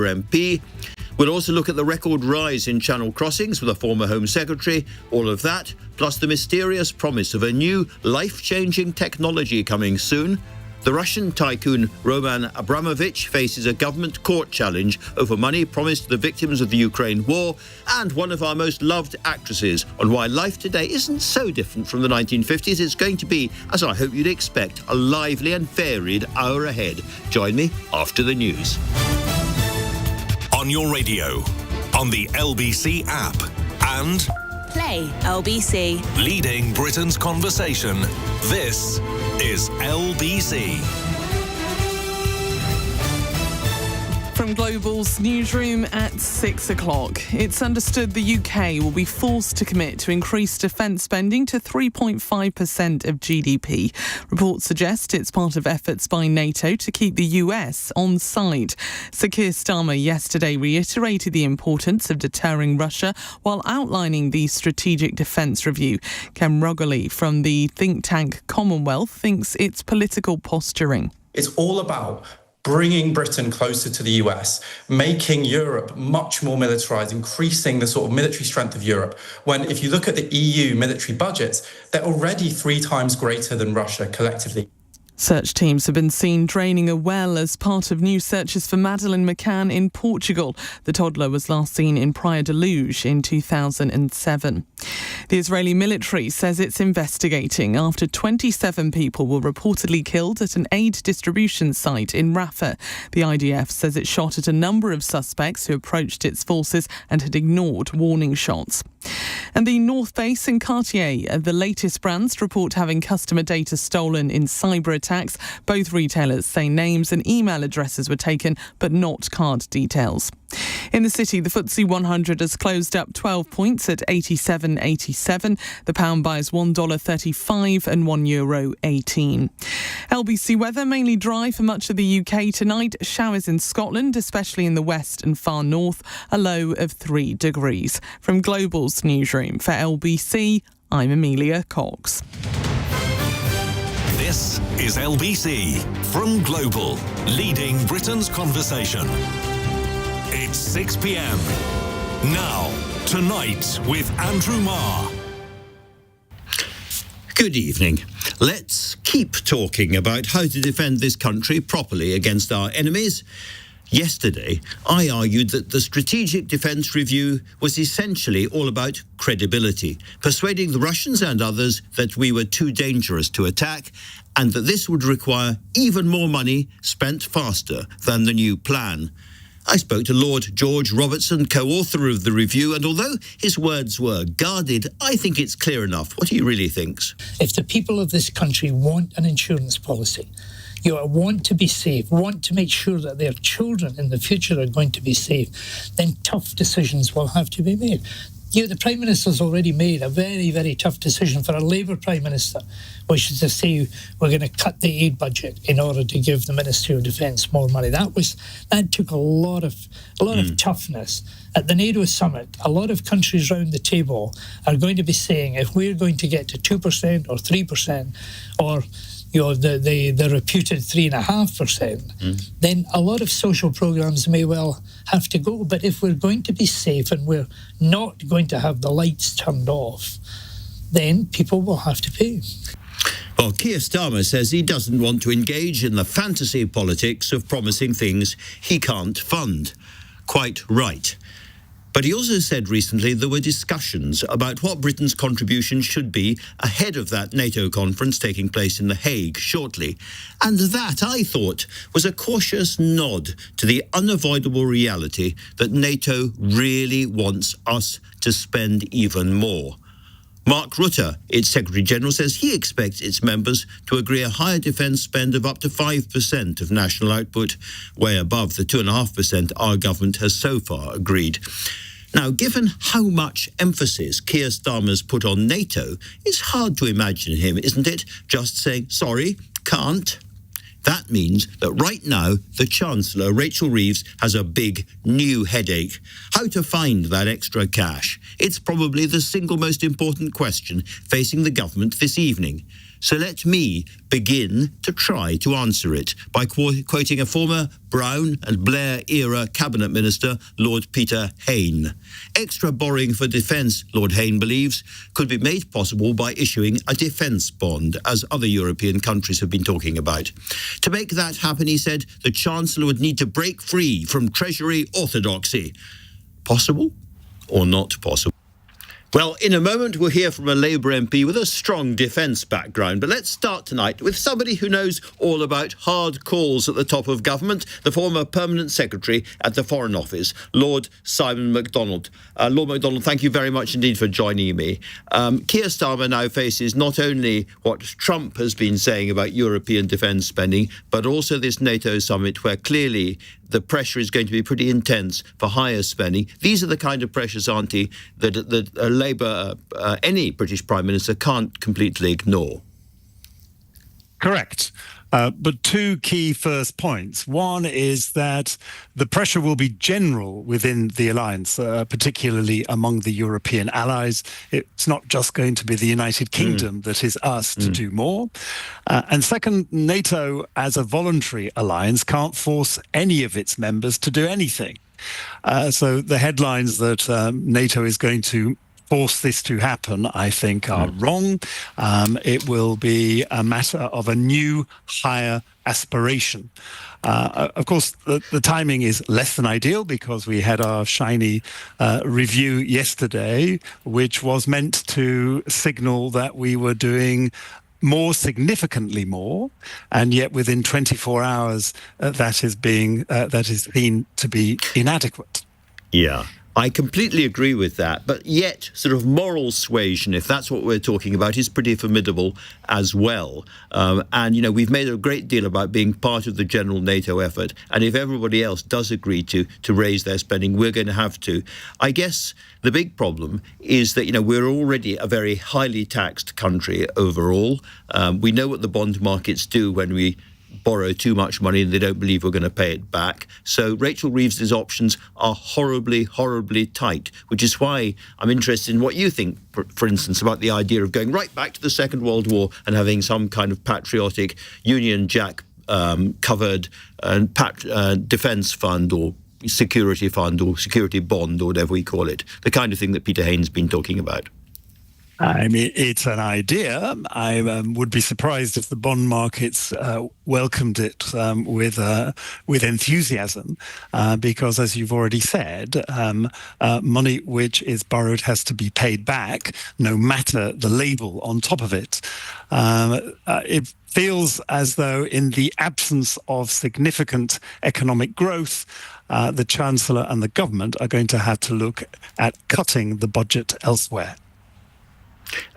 MP. We'll also look at the record rise in channel crossings with a former Home Secretary. All of that, plus the mysterious promise of a new life-changing technology coming soon. The Russian tycoon Roman Abramovich faces a government court challenge over money promised to the victims of the Ukraine war, and one of our most loved actresses on why life today isn't so different from the 1950s. It's going to be, as I hope you'd expect, a lively and varied hour ahead. Join me after the news. On your radio, on the LBC app, and Play LBC. Leading Britain's conversation. This is LBC. From Global's newsroom at 6 o'clock. It's understood the UK will be forced to commit to increased defence spending to 3.5% of GDP. Reports suggest it's part of efforts by Nato to keep the US on side. Sir Keir Starmer yesterday reiterated the importance of deterring Russia while outlining the strategic defence review. Ken Roggerly from the think tank Commonwealth thinks it's political posturing. It's all about bringing Britain closer to the US, making Europe much more militarised, increasing the sort of military strength of Europe, when if you look at the EU military budgets, they're already 3 times greater than Russia collectively. Search teams have been seen draining a well as part of new searches for Madeleine McCann in Portugal. The toddler was last seen in Praia de Luz in 2007. The Israeli military says it's investigating after 27 people were reportedly killed at an aid distribution site in Rafah. The IDF says it shot at a number of suspects who approached its forces and had ignored warning shots. And the North Face and Cartier are the latest brands to report having customer data stolen in cyber attacks. Both retailers say names and email addresses were taken, but not card details. In the city, the FTSE 100 has closed up 12 points at 87.87. The pound buys $1.35 and €1.18. LBC weather, mainly dry for much of the UK tonight. Showers in Scotland, especially in the west and far north. A low of 3 degrees. From Global's newsroom for LBC, I'm Amelia Cox. This is LBC from Global, leading Britain's conversation. It's 6 p.m. Now, Tonight with Andrew Marr. Good evening. Let's keep talking about how to defend this country properly against our enemies. Yesterday, I argued that the Strategic Defence Review was essentially all about credibility, persuading the Russians and others that we were too dangerous to attack, and that this would require even more money spent faster than the new plan. I spoke to Lord George Robertson, co-author of the review, and although his words were guarded, I think it's clear enough what he really thinks. If the people of this country want an insurance policy, want to be safe, want to make sure that their children in the future are going to be safe, then tough decisions will have to be made. The Prime Minister's already made a very, very tough decision for a Labour Prime Minister, which is to say we're going to cut the aid budget in order to give the Ministry of Defence more money. That took a lot of toughness. At the NATO summit, a lot of countries round the table are going to be saying if we're going to get to 2% or 3% or the reputed 3.5%, then a lot of social programmes may well have to go. But if we're going to be safe and we're not going to have the lights turned off, then people will have to pay. Well, Keir Starmer says he doesn't want to engage in the fantasy politics of promising things he can't fund. Quite right. But he also said recently there were discussions about what Britain's contribution should be ahead of that NATO conference taking place in The Hague shortly. And that, I thought, was a cautious nod to the unavoidable reality that NATO really wants us to spend even more. Mark Rutte, its Secretary-General, says he expects its members to agree a higher defence spend of up to 5% of national output, way above the 2.5% our government has so far agreed. Now, given how much emphasis Keir Starmer's put on NATO, it's hard to imagine him, isn't it, just saying, sorry, can't. That means that right now, the Chancellor, Rachel Reeves, has a big new headache. How to find that extra cash? It's probably the single most important question facing the government this evening. So let me begin to try to answer it by quoting a former Brown and Blair-era cabinet minister, Lord Peter Hain. Extra borrowing for defence, Lord Hain believes, could be made possible by issuing a defence bond, as other European countries have been talking about. To make that happen, he said, the Chancellor would need to break free from Treasury orthodoxy. Possible or not possible? Well, in a moment, we'll hear from a Labour MP with a strong defence background. But let's start tonight with somebody who knows all about hard calls at the top of government, the former Permanent Secretary at the Foreign Office, Lord Simon MacDonald. Lord MacDonald, thank you very much indeed for joining me. Keir Starmer now faces not only what Trump has been saying about European defence spending, but also this NATO summit where clearly the pressure is going to be pretty intense for higher spending. These are the kind of pressures, aren't they, that Labour, any British Prime Minister can't completely ignore. Correct. But two key first points. One is that the pressure will be general within the alliance, particularly among the European allies. It's not just going to be the United Kingdom that is asked to do more. And second, NATO, as a voluntary alliance, can't force any of its members to do anything. So the headlines that NATO is going to force this to happen, I think, are wrong. It will be a matter of a new, higher aspiration. Of course, the timing is less than ideal because we had our shiny review yesterday, which was meant to signal that we were doing more, significantly more, and yet within 24 hours, that is seen to be inadequate. Yeah. I completely agree with that, but yet sort of moral suasion, if that's what we're talking about, is pretty formidable as well. And, you know, we've made a great deal about being part of the general NATO effort, and if everybody else does agree to raise their spending, we're going to have to. I guess the big problem is that, you know, we're already a very highly taxed country overall. We know what the bond markets do when we borrow too much money and they don't believe we're going to pay it back. So Rachel Reeves's options are horribly, horribly tight, which is why I'm interested in what you think, for instance, about the idea of going right back to the Second World War and having some kind of patriotic Union Jack covered defence fund or security fund or security bond or whatever we call it, the kind of thing that Peter Hain's been talking about. I mean, it's an idea. I would be surprised if the bond markets welcomed it with enthusiasm, because, as you've already said, money which is borrowed has to be paid back, no matter the label on top of it. It feels as though, in the absence of significant economic growth, the Chancellor and the government are going to have to look at cutting the budget elsewhere.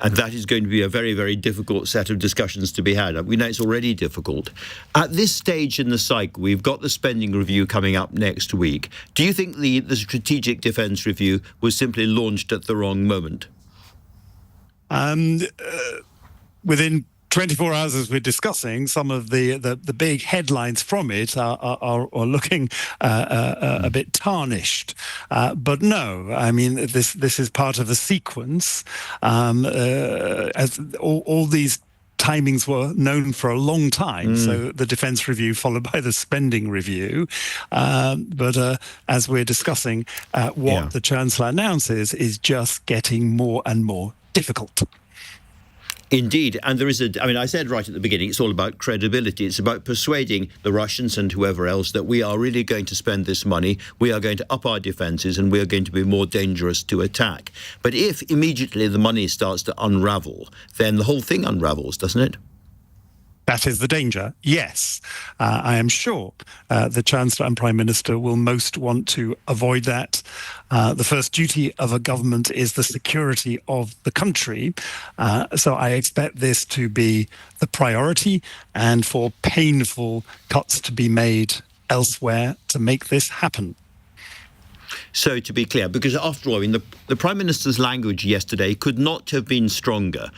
And that is going to be a very, very difficult set of discussions to be had. We know it's already difficult. At this stage in the cycle, we've got the spending review coming up next week. Do you think the strategic defence review was simply launched at the wrong moment? Within 24 hours, as we're discussing, some of the big headlines from it are looking a bit tarnished. But no, I mean, this is part of a sequence. As all these timings were known for a long time, so the defence review followed by the spending review. But as we're discussing, what the Chancellor announces is just getting more and more difficult. Indeed, and there is I said right at the beginning, it's all about credibility. It's about persuading the Russians and whoever else that we are really going to spend this money, we are going to up our defences, and we are going to be more dangerous to attack. But if immediately the money starts to unravel, then the whole thing unravels, doesn't it? That is the danger, yes. I am sure the Chancellor and Prime Minister will most want to avoid that. The first duty of a government is the security of the country. So I expect this to be the priority and for painful cuts to be made elsewhere to make this happen. So to be clear, because after all, I mean, the Prime Minister's language yesterday could not have been stronger,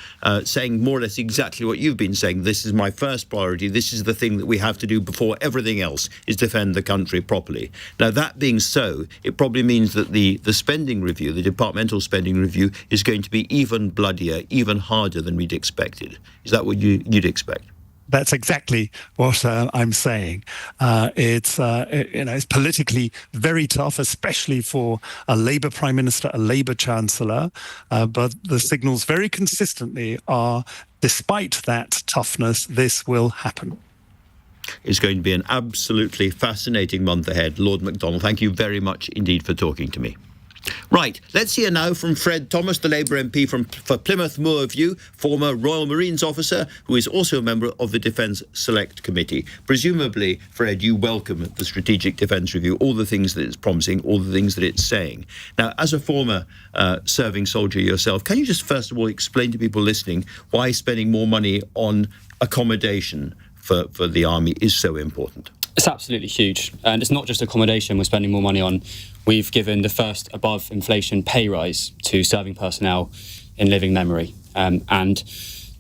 saying more or less exactly what you've been saying. This is my first priority. This is the thing that we have to do before everything else, is defend the country properly. Now, that being so, it probably means that the spending review, the departmental spending review, is going to be even bloodier, even harder than we'd expected. Is that what you'd expect? That's exactly what I'm saying. It's politically very tough, especially for a Labour Prime Minister, a Labour Chancellor. But the signals very consistently are, despite that toughness, this will happen. It's going to be an absolutely fascinating month ahead. Lord MacDonald, thank you very much indeed for talking to me. Right, let's hear now from Fred Thomas, the Labour MP for Plymouth Moor View, former Royal Marines officer, who is also a member of the Defence Select Committee. Presumably, Fred, you welcome the Strategic Defence Review, all the things that it's promising, all the things that it's saying. Now, as a former serving soldier yourself, can you just first of all explain to people listening why spending more money on accommodation for the army is so important? It's absolutely huge. And it's not just accommodation we're spending more money on. We've given the first above inflation pay rise to serving personnel in living memory. And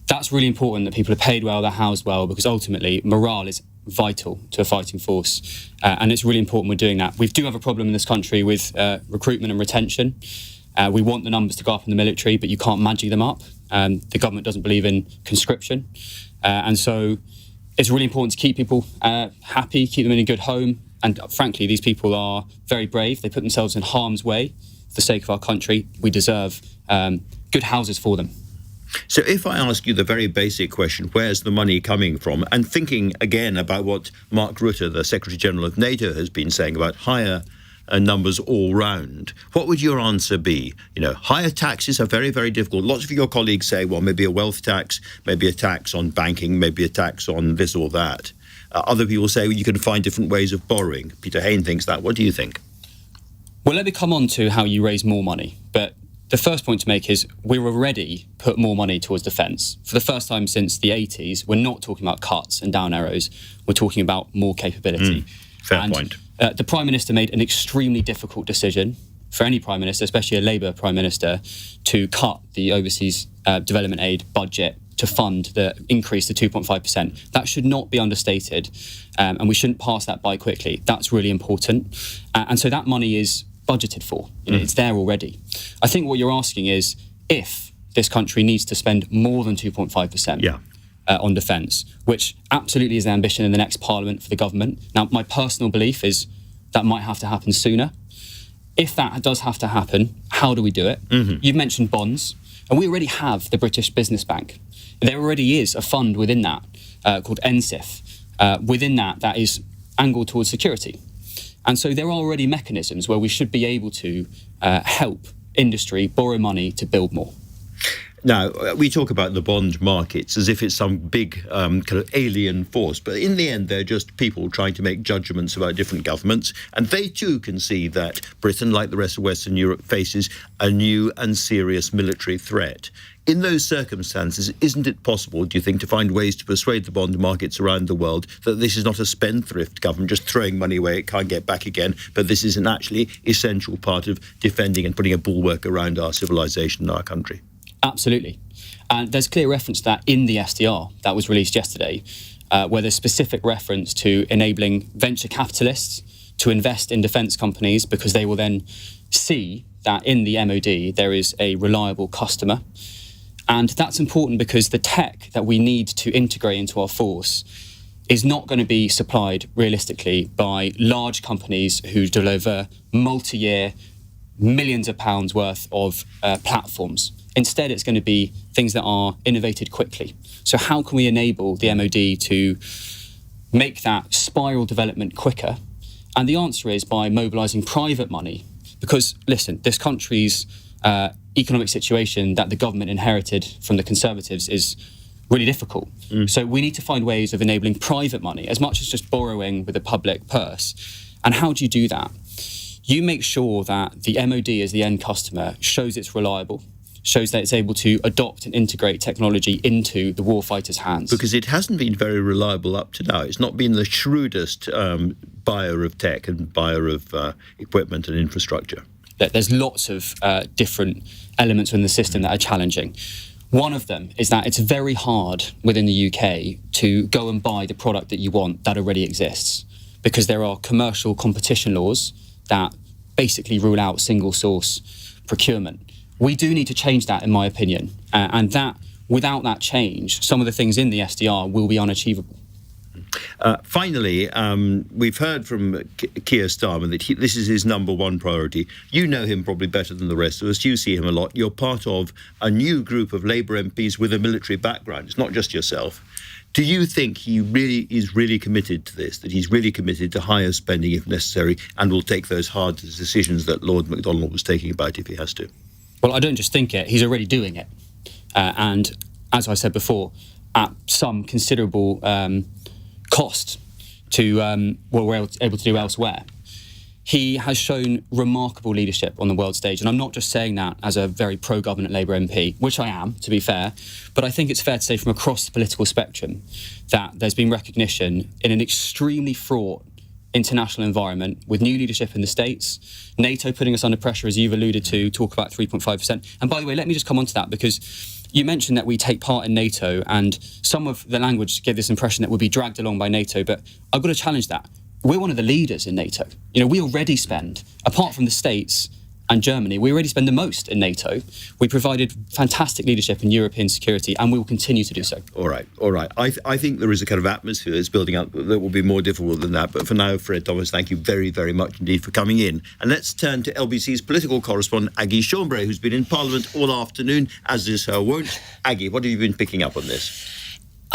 that's really important, that people are paid well, they're housed well, because ultimately morale is vital to a fighting force. And it's really important we're doing that. We do have a problem in this country with recruitment and retention. We want the numbers to go up in the military, but you can't magic them up. The government doesn't believe in conscription. And so it's really important to keep people happy, keep them in a good home. And frankly, these people are very brave. They put themselves in harm's way for the sake of our country. We deserve good houses for them. So if I ask you the very basic question, where's the money coming from? And thinking again about what Mark Rutte, the Secretary General of Nato, has been saying about higher numbers all round, what would your answer be? You know, higher taxes are very, very difficult. Lots of your colleagues say, well, maybe a wealth tax, maybe a tax on banking, maybe a tax on this or that. Other people say, well, you can find different ways of borrowing. Peter Hain thinks that. What do you think? Well, let me come on to how you raise more money. But the first point to make is we've already put more money towards defence. For the first time since the 80s, we're not talking about cuts and down arrows. We're talking about more capability. Fair point. The Prime Minister made an extremely difficult decision for any Prime Minister, especially a Labour Prime Minister, to cut the overseas development aid budget to fund the increase to 2.5%. That should not be understated, and we shouldn't pass that by quickly. That's really important. And so that money is budgeted for. It's there already. I think what you're asking is if this country needs to spend more than 2.5%. On defence, which absolutely is the ambition in the next Parliament for the government. Now, my personal belief is that might have to happen sooner. If that does have to happen, how do we do it? You've mentioned bonds, and we already have the British Business Bank. There already is a fund within that called NSIF. Within that is angled towards security. And so there are already mechanisms where we should be able to help industry borrow money to build more. Now, we talk about the bond markets as if it's some big kind of alien force, but in the end, they're just people trying to make judgments about different governments, and they too can see that Britain, like the rest of Western Europe, faces a new and serious military threat. In those circumstances, isn't it possible, do you think, to find ways to persuade the bond markets around the world that this is not a spendthrift government just throwing money away, it can't get back again, but this is an actually essential part of defending and putting a bulwark around our civilization and our country? Absolutely. And there's clear reference to that in the SDR that was released yesterday, where there's specific reference to enabling venture capitalists to invest in defence companies because they will then see that in the MOD there is a reliable customer. And that's important because the tech that we need to integrate into our force is not going to be supplied realistically by large companies who deliver multi-year millions of pounds worth of platforms. Instead, it's going to be things that are innovated quickly. So how can we enable the MOD to make that spiral development quicker? And the answer is by mobilising private money. Because, listen, this country's economic situation that the government inherited from the Conservatives is really difficult. So we need to find ways of enabling private money, as much as just borrowing with a public purse. And how do you do that? You make sure that the MOD as the end customer shows it's reliable. shows that it's able to adopt and integrate technology into the warfighters' hands. Because it hasn't been very reliable up to now. It's not been the shrewdest buyer of tech and buyer of equipment and infrastructure. There's lots of different elements within the system that are challenging. One of them is that it's very hard within the UK to go and buy the product that you want that already exists, because there are commercial competition laws that basically rule out single source procurement. We do need to change that, in my opinion, and that without that change, some of the things in the SDR will be unachievable. Finally, we've heard from Keir Starmer that this is his number one priority. You know him probably better than the rest of us. You see him a lot. You're part of a new group of Labour MPs with a military background. It's not just yourself. Do you think he really is really committed to this, that he's really committed to higher spending if necessary and will take those hard decisions that Lord MacDonald was taking about if he has to? Well, I don't just think it. He's already doing it. And as I said before, at some considerable cost to what we're able to do elsewhere. He has shown remarkable leadership on the world stage, and I'm not just saying that as a very pro-government Labour MP, which I am, to be fair, but I think it's fair to say from across the political spectrum that there's been recognition in an extremely fraught international environment with new leadership in the States, NATO putting us under pressure, as you've alluded to, talk about 3.5%. And by the way, let me just come on to that, because you mentioned that we take part in NATO, and some of the language gave this impression that we'll be dragged along by NATO, but I've got to challenge that. We're one of the leaders in NATO. You know, we already spend, apart from the States and Germany, we already spend the most in NATO. We provided fantastic leadership in European security, and we will continue to do so. All right. I think there is a kind of atmosphere that's building up that will be more difficult than that. But for now, Fred Thomas, thank you very, very much indeed for coming in. And let's turn to LBC's political correspondent, Aggie Chambray, who's been in Parliament all afternoon, as is her wont. Aggie, what have you been picking up on this?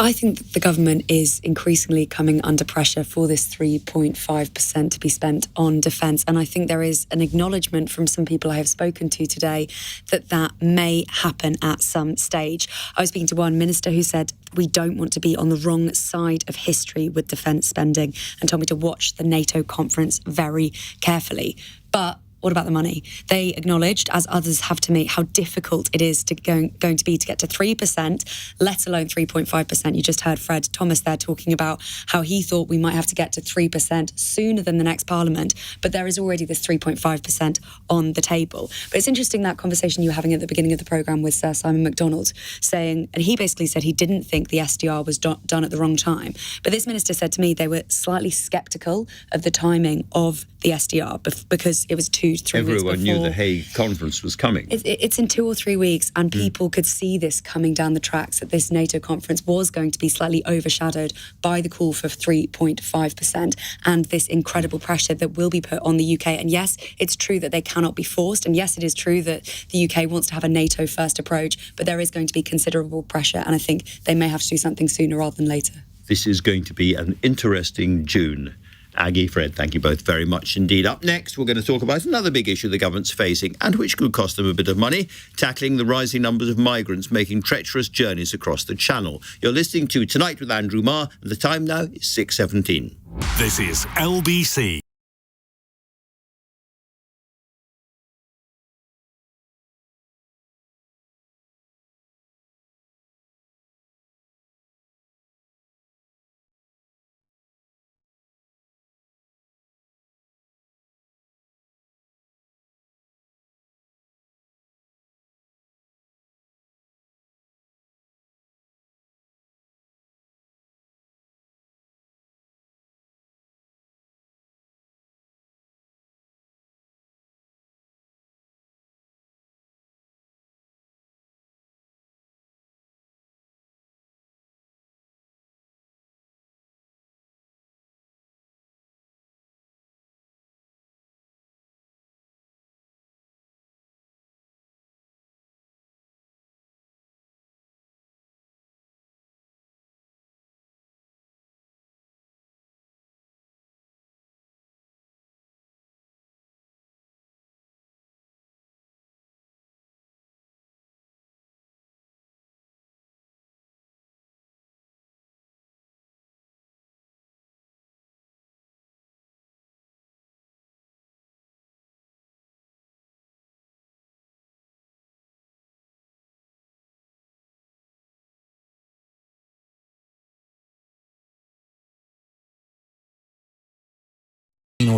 I think that the government is increasingly coming under pressure for this 3.5% to be spent on defence. And I think there is an acknowledgement from some people I have spoken to today that that may happen at some stage. I was speaking to one minister who said, we don't want to be on the wrong side of history with defence spending, and told me to watch the NATO conference very carefully. But what about the money? They acknowledged, as others have to me, how difficult it is going to be to get to 3%, let alone 3.5%. You just heard Fred Thomas there talking about how he thought we might have to get to 3% sooner than the next Parliament, but there is already this 3.5% on the table. But it's interesting, that conversation you were having at the beginning of the programme with Sir Simon MacDonald, saying, and he basically said he didn't think the SDR was done at the wrong time. But this minister said to me they were slightly sceptical of the timing of the SDR because it was 2-3 weeks before. Everyone knew the Hague conference was coming. It's in 2 or 3 weeks, and people could see this coming down the tracks, that this NATO conference was going to be slightly overshadowed by the call for 3.5% and this incredible pressure that will be put on the UK. And yes, it's true that they cannot be forced, and yes, it is true that the UK wants to have a NATO first approach, but there is going to be considerable pressure, and I think they may have to do something sooner rather than later. This is going to be an interesting June. Aggie, Fred, thank you both very much indeed. Up next, we're going to talk about another big issue the government's facing, and which could cost them a bit of money, tackling the rising numbers of migrants making treacherous journeys across the Channel. You're listening to Tonight with Andrew Marr, and the time now is 6:17. This is LBC.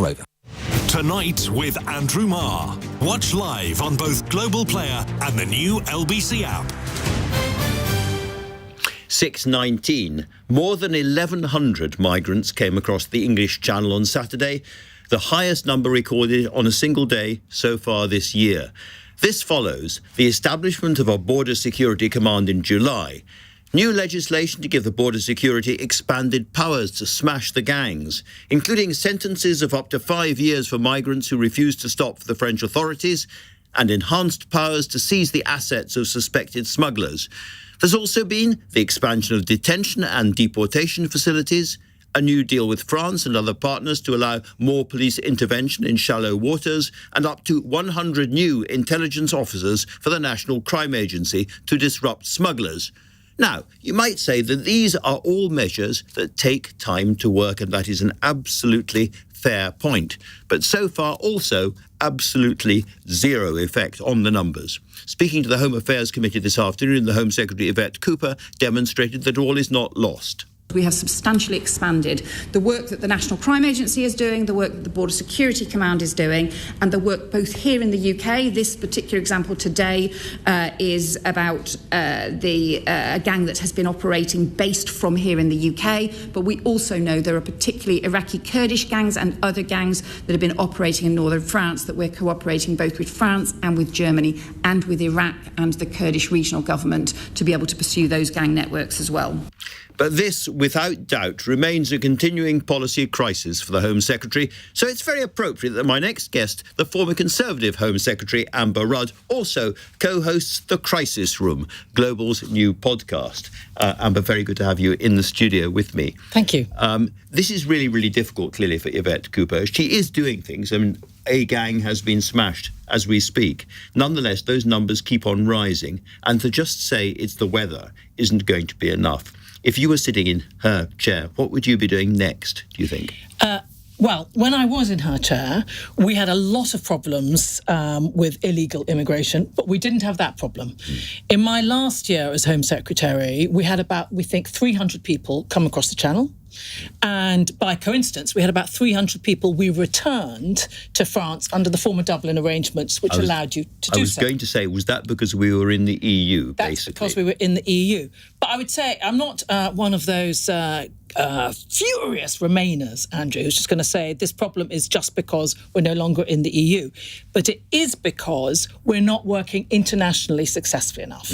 Channel over. Tonight with Andrew Marr. Watch live on both Global Player and the new LBC app. 6:19. More than 1,100 migrants came across the English Channel on Saturday, the highest number recorded on a single day so far this year. This follows the establishment of a border security command in July. New legislation to give the border security expanded powers to smash the gangs, including sentences of up to 5 years for migrants who refuse to stop for the French authorities, and enhanced powers to seize the assets of suspected smugglers. There's also been the expansion of detention and deportation facilities, a new deal with France and other partners to allow more police intervention in shallow waters, and up to 100 new intelligence officers for the National Crime Agency to disrupt smugglers. Now, you might say that these are all measures that take time to work, and that is an absolutely fair point. But so far, also, absolutely zero effect on the numbers. Speaking to the Home Affairs Committee this afternoon, the Home Secretary Yvette Cooper demonstrated that all is not lost. We have substantially expanded the work that the National Crime Agency is doing, the work that the Border Security Command is doing, and the work both here in the UK. This particular example today is about a gang that has been operating based from here in the UK, but we also know there are particularly Iraqi Kurdish gangs and other gangs that have been operating in northern France, that we're cooperating both with France and with Germany and with Iraq and the Kurdish regional government to be able to pursue those gang networks as well. But this, without doubt, remains a continuing policy crisis for the Home Secretary, so it's very appropriate that my next guest, the former Conservative Home Secretary Amber Rudd, also co-hosts The Crisis Room, Global's new podcast. Amber, very good to have you in the studio with me. Thank you. This is really, really difficult, clearly, for Yvette Cooper. She is doing things. I mean, a gang has been smashed as we speak. Nonetheless, those numbers keep on rising, and to just say it's the weather isn't going to be enough. If you were sitting in her chair, what would you be doing next, do you think? Well, when I was in her chair, we had a lot of problems with illegal immigration, but we didn't have that problem. In my last year as Home Secretary, we had about, we think, 300 people come across the Channel. And by coincidence, we had about 300 people we returned to France under the former Dublin arrangements, which allowed you to do so. I was going to say, was that because we were in the EU, That's basically? Because we were in the EU. But I would say I'm not one of those furious Remainers, Andrew, who's just going to say this problem is just because we're no longer in the EU. But it is because we're not working internationally successfully enough.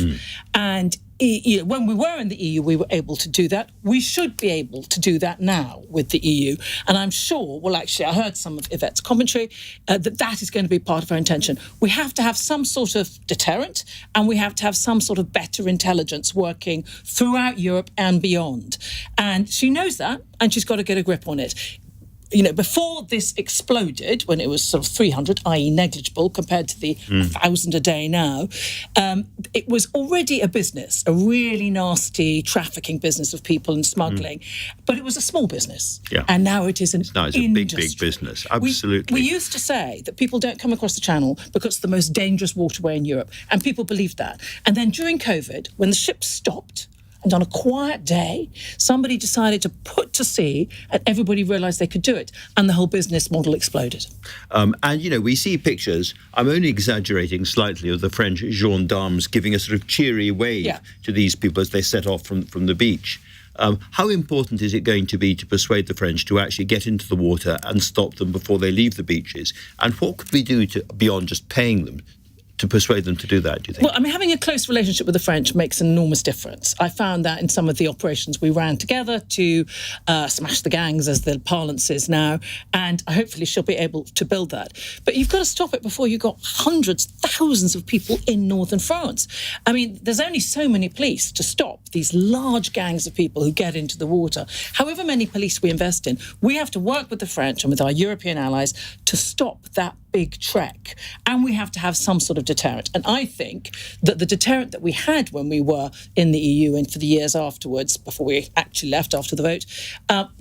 And when we were in the EU, we were able to do that. We should be able to do that now with the EU. And I'm sure, well, actually, I heard some of Yvette's commentary, that is going to be part of our intention. We have to have some sort of deterrent, and we have to have some sort of better intelligence working throughout Europe and beyond. And she knows that, and she's got to get a grip on it. You know, before this exploded, when it was sort of 300, i.e. negligible, compared to the 1,000 a day now, it was already a business, a really nasty trafficking business of people and smuggling. But it was a small business. Yeah. And now it is an industry. It's a big, big business. Absolutely. We used to say that people don't come across the Channel because it's the most dangerous waterway in Europe. And people believed that. And then during COVID, when the ships stopped, and on a quiet day, somebody decided to put to sea, and everybody realised they could do it, and the whole business model exploded. And, you know, we see pictures, I'm only exaggerating slightly, of the French gendarmes giving a sort of cheery wave to these people as they set off from the beach. How important is it going to be to persuade the French to actually get into the water and stop them before they leave the beaches? And what could we do beyond just paying them to persuade them to do that, do you think? Well, I mean, having a close relationship with the French makes an enormous difference. I found that in some of the operations we ran together to smash the gangs, as the parlance is now, and hopefully she'll be able to build that. But you've got to stop it before you've got hundreds, thousands of people in northern France. I mean, there's only so many police to stop these large gangs of people who get into the water. However many police we invest in, we have to work with the French and with our European allies to stop that big trek. And we have to have some sort of deterrent. And I think that the deterrent that we had when we were in the EU and for the years afterwards, before we actually left after the vote,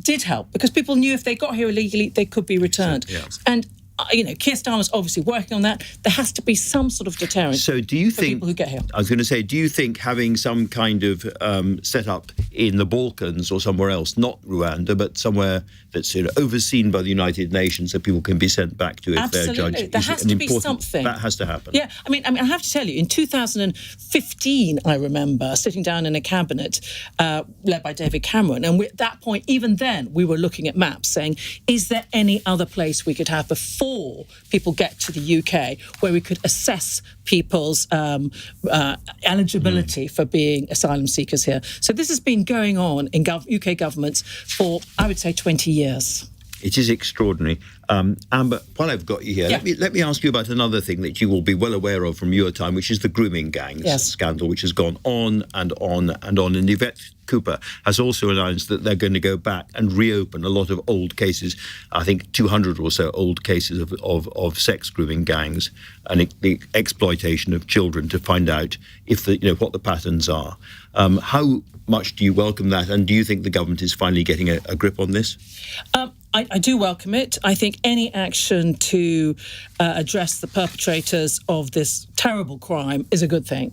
did help, because people knew if they got here illegally, they could be returned. And Keir Starmer's obviously working on that. There has to be some sort of deterrent. So do you think people who get here? I was going to say, do you think having some kind of setup in the Balkans or somewhere else, not Rwanda, but somewhere that's overseen by the United Nations, so people can be sent back to if they're judged? There has to be something. That has to happen. Yeah, I mean, I have to tell you, in 2015, I remember sitting down in a cabinet led by David Cameron, and at that point, even then, we were looking at maps saying, is there any other place we could have before people get to the UK where we could assess people's eligibility for being asylum seekers here? So this has been going on in UK governments for, I would say, 20 years. It is extraordinary. Amber, while I've got you here, let me ask you about another thing that you will be well aware of from your time, which is the grooming gangs scandal, which has gone on and on and on. And Yvette Cooper has also announced that they're going to go back and reopen a lot of old cases, I think 200 or so old cases of sex grooming gangs and the exploitation of children to find out if what the patterns are. How much do you welcome that, and do you think the government is finally getting a grip on this? I do welcome it. I think any action to address the perpetrators of this terrible crime is a good thing.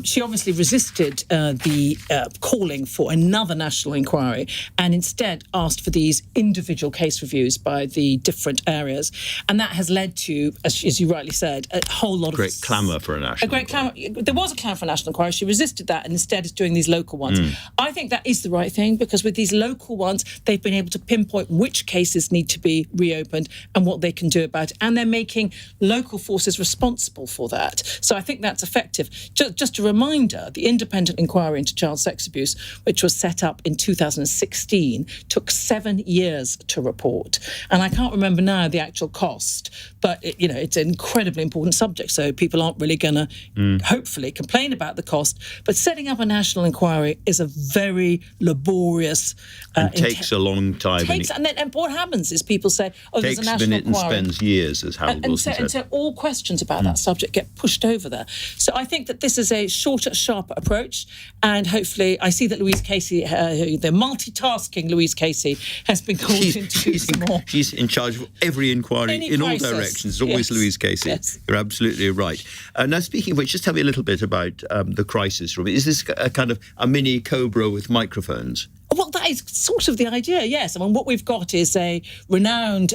She obviously resisted the calling for another national inquiry and instead asked for these individual case reviews by the different areas. And that has led to, as you rightly said, a whole lot of... Great clamour for a national inquiry. There was a clamour for a national inquiry. She resisted that and instead is doing these local ones. I think that is the right thing, because with these local ones, they've been able to pinpoint which cases need to be reopened and what they can do about it. And they're making local forces responsible for that. So I think that's effective. Just a reminder, the independent inquiry into child sex abuse, which was set up in 2016, took 7 years to report. And I can't remember now the actual cost, but it's an incredibly important subject. So people aren't really going to, hopefully, complain about the cost. But setting up a national inquiry is a very laborious... and takes a long time. And what happens is people say, there's a national inquiry. Takes a minute and spends years, as Harold Wilson said. And so all questions about that subject get pushed over there. So I think that this is a shorter, sharper approach. And hopefully, I see that Louise Casey, the multitasking Louise Casey, has been called into some more. She's in charge of every inquiry in all directions. It's always Louise Casey. Yes. You're absolutely right. Now, speaking of which, just tell me a little bit about the crisis room. Is this a kind of a mini Cobra with microphones? Well, that is sort of the idea, yes. I mean, what we've got is a renowned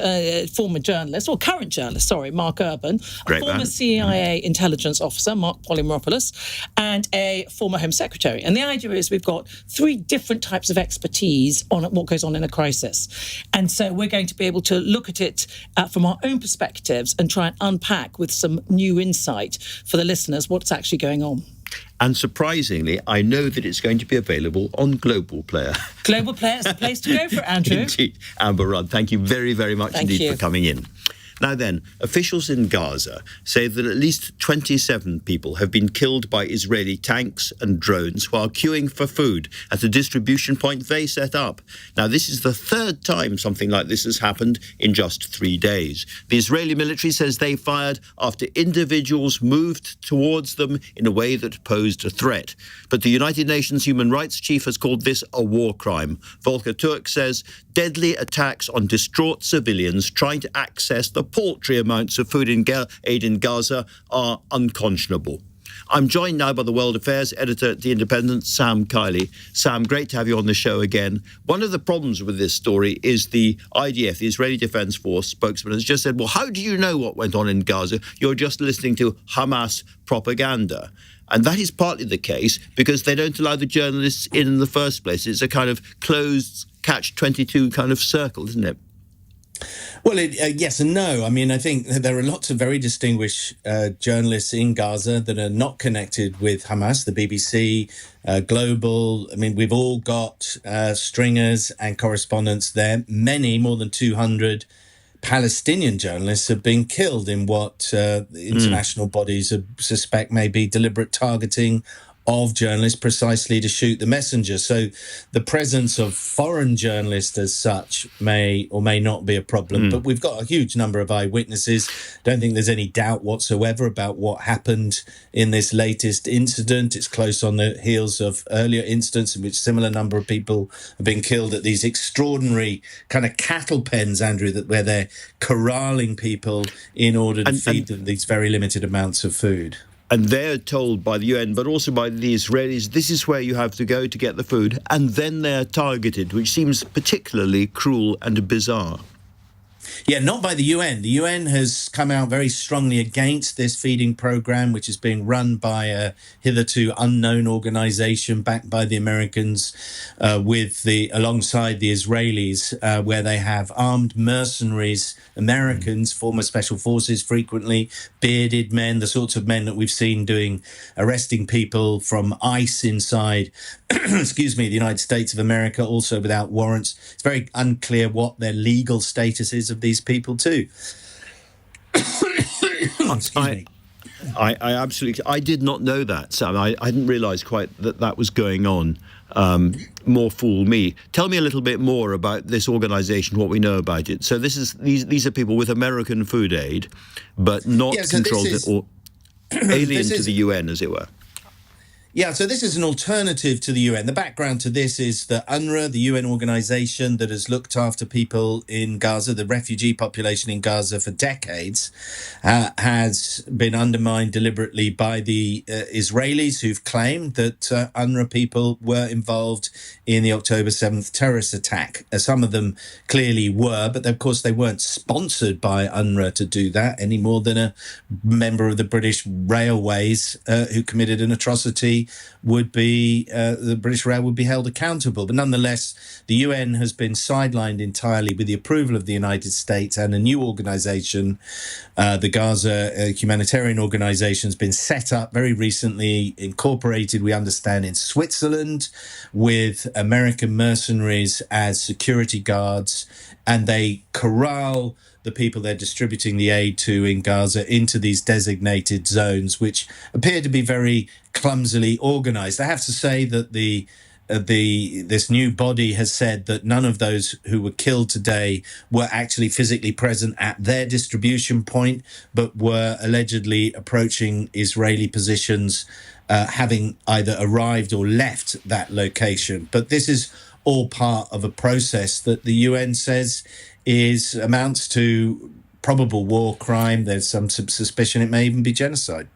former journalist, or current journalist, Mark Urban, a former CIA intelligence officer, Mark Polymeropoulos, and a former Home Secretary. And the idea is we've got 3 different types of expertise on what goes on in a crisis. And so we're going to be able to look at it from our own perspectives and try and unpack with some new insight for the listeners what's actually going on. And surprisingly, I know that it's going to be available on Global Player. Global Player is the place to go for it, Andrew. Indeed. Amber Rudd, thank you very, very much for coming in. Now then, officials in Gaza say that at least 27 people have been killed by Israeli tanks and drones while queuing for food at a distribution point they set up. Now, this is the 3rd time something like this has happened in just 3 days. The Israeli military says they fired after individuals moved towards them in a way that posed a threat. But the United Nations Human Rights Chief has called this a war crime. Volker Turk says deadly attacks on distraught civilians trying to access the paltry amounts of food aid in Gaza are unconscionable. I'm joined now by the World Affairs editor at The Independent, Sam Kiley. Sam, great to have you on the show again. One of the problems with this story is the IDF, the Israeli Defense Force spokesman, has just said, well, how do you know what went on in Gaza? You're just listening to Hamas propaganda. And that is partly the case because they don't allow the journalists in the first place. It's a kind of closed catch-22 kind of circle, isn't it? Well, yes and no. I mean, I think there are lots of very distinguished journalists in Gaza that are not connected with Hamas, the BBC, Global. I mean, we've all got stringers and correspondents there. Many, more than 200 Palestinian journalists have been killed in what international bodies suspect may be deliberate targeting of journalists precisely to shoot the messenger. So the presence of foreign journalists as such may or may not be a problem, but we've got a huge number of eyewitnesses. Don't think there's any doubt whatsoever about what happened in this latest incident. It's close on the heels of earlier incidents in which similar number of people have been killed at these extraordinary kind of cattle pens, Andrew, where they're corralling people in order to feed them these very limited amounts of food. And they're told by the UN, but also by the Israelis, this is where you have to go to get the food, and then they're targeted, which seems particularly cruel and bizarre. Yeah, not by the UN. The UN has come out very strongly against this feeding program, which is being run by a hitherto unknown organization backed by the Americans, alongside the Israelis, where they have armed mercenaries, Americans, former special forces, frequently bearded men, the sorts of men that we've seen arresting people from ICE inside, the United States of America, also without warrants. It's very unclear what their legal status is of these people too. I absolutely, I did not know that, Sam. I didn't realise quite that was going on. More fool me. Tell me a little bit more about this organisation, what we know about it. So these are people with American food aid, but not controlled or alien to the UN, as it were. Yeah, so this is an alternative to the UN. The background to this is that UNRWA, the UN organization that has looked after people in Gaza, the refugee population in Gaza for decades, has been undermined deliberately by the Israelis, who've claimed that UNRWA people were involved in the October 7th terrorist attack. Some of them clearly were, but of course they weren't sponsored by UNRWA to do that any more than a member of the British Railways who committed an atrocity would be, the British Rail would be held accountable. But nonetheless, the UN has been sidelined entirely with the approval of the United States, and a new organisation, the Gaza Humanitarian Organisation, has been set up very recently, incorporated, we understand, in Switzerland, with American mercenaries as security guards, and they corral the people they're distributing the aid to in Gaza into these designated zones, which appear to be very clumsily organised. I have to say that this new body has said that none of those who were killed today were actually physically present at their distribution point, but were allegedly approaching Israeli positions, having either arrived or left that location. But this is all part of a process that the UN says amounts to probable war crime. There's some suspicion it may even be genocide.